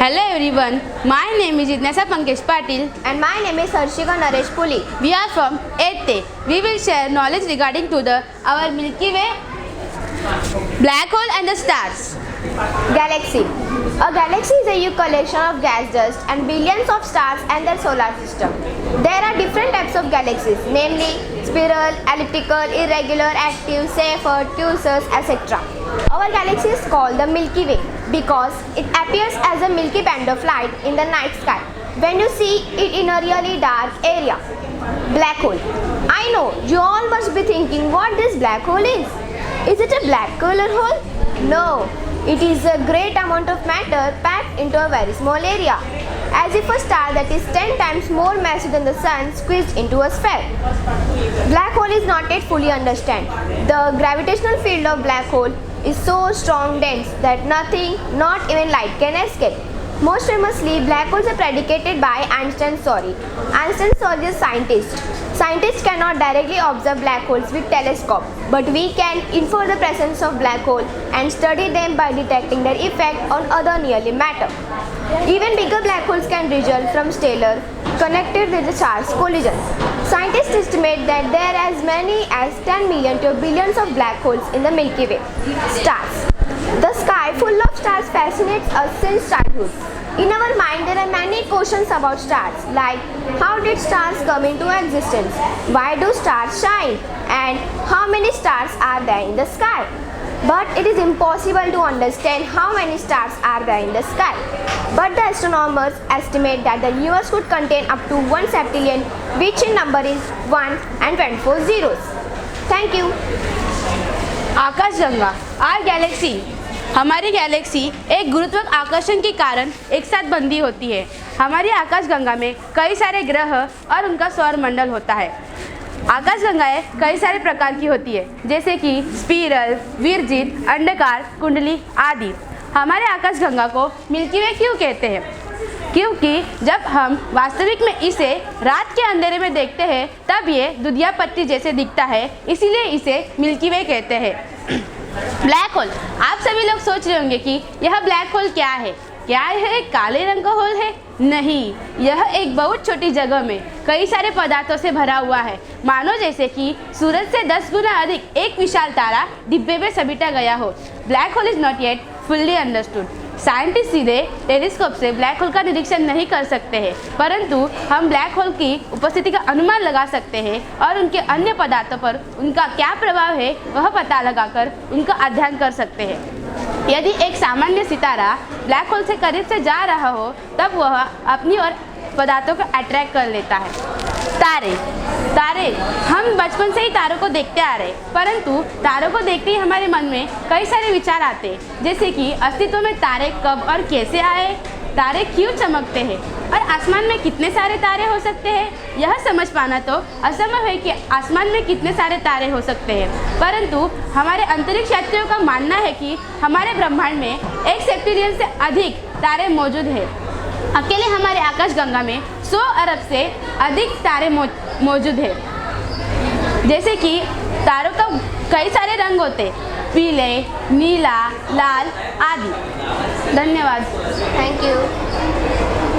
Hello everyone, my name is Jitnasa Pankaj Patil And my name is Harshika Naresh Puli. We are from 8th A. We will share knowledge regarding to our Milky Way, black hole and the stars. Galaxy. A galaxy is a huge collection of gas dust and billions of stars and their solar system. There are different types of galaxies, namely spiral, elliptical, irregular, active, Seyfert, quasars, etc. Our galaxy is called the Milky Way because it appears as a milky band of light in the night sky when you see it in a really dark area. Black hole. I know you all must be thinking what this black hole is. Is it a black color hole? No, it is a great amount of matter packed into a very small area, as if a star that is 10 times more massive than the sun squeezed into a sphere. Black hole is not yet fully understood. The gravitational field of black hole is so strong dense that nothing, not even light, can escape. Most famously, black holes are predicated by Einstein's theory. Einstein's theory is a scientist. Scientists cannot directly observe black holes with telescope, but we can infer the presence of black hole and study them by detecting their effect on other nearly matter. Even bigger black holes can result from stellar connected with the charged collisions. Scientists estimate that there are as many as 10 million to billions of black holes in the Milky Way. Stars. The sky full of stars fascinates us since childhood. In our mind, there are many questions about stars, like how did stars come into existence, why do stars shine, and how many stars are there in the sky. But it is impossible to understand how many stars are there in the sky. But the astronomers estimate that the universe could contain up to 1 septillion, which in number is 1 and 24 zeros. Thank you. आकाशगंगा are Galaxy. हमारी Galaxy एक गुरुत्वाकर्षण के कारण एक साथ बंधी होती है. हमारी आकाशगंगा में कई सारे ग्रह और उनका सौरमंडल होता है. आकाशगंगाएं कई सारे प्रकार की होती है, जैसे कि स्पिरल, विरजित, अंडाकार, कुंडली आदि. हमारे आकाशगंगा को मिल्की वे क्यों कहते हैं? क्योंकि जब हम वास्तविक में इसे रात के अंधेरे में देखते हैं तब ये दुधिया पत्ती जैसे दिखता है, इसीलिए इसे मिल्की वे कहते हैं. Black hole. आप सभी लोग सोच रहे होंगे कि यह ब्लैक होल क्या है. क्या यह एक काले रंग का होल है? नहीं, यह एक बहुत छोटी जगह में कई सारे पदार्थों से भरा हुआ है. मानो जैसे कि सूरज से 10 गुना अधिक एक विशाल तारा डिब्बे में समेटा गया हो. Black hole is not yet fully understood. Scientist सीधे टेलीस्कोप से ब्लैक होल का निरीक्षण नहीं कर सकते हैं, परंतु हम ब्लैक होल की उपस्थिति का अनुमान लगा सकते हैं और उनके अन्य पदार्थों पर उनका क्या प्रभाव है वह पता लगाकर उनका अध्ययन कर सकते हैं. यदि एक सामान्य सितारा ब्लैक होल से करीब से जा रहा हो तब वह अपनी ओर पदार्थों को अट्रैक्ट कर लेता है. तारे हम बचपन से ही तारों को देखते आ रहे, परंतु तारों को देखते ही हमारे मन में कई सारे विचार आते हैं, जैसे कि अस्तित्व में तारे कब और कैसे आए, तारे क्यों चमकते हैं और आसमान में कितने सारे तारे हो सकते हैं. यह समझ पाना तो असंभव है कि आसमान में कितने सारे तारे हो सकते हैं, परंतु हमारे अंतरिक्ष यात्रियों का मानना है कि हमारे ब्रह्मांड में 1 सेप्टिलियन से अधिक तारे मौजूद हैं. अकेले हमारे आकाशगंगा में 100 अरब से अधिक तारे मौजूद हैं. जैसे कि तारों का कई सारे रंग होते, पीले, नीला, लाल आदि. धन्यवाद. Thank you.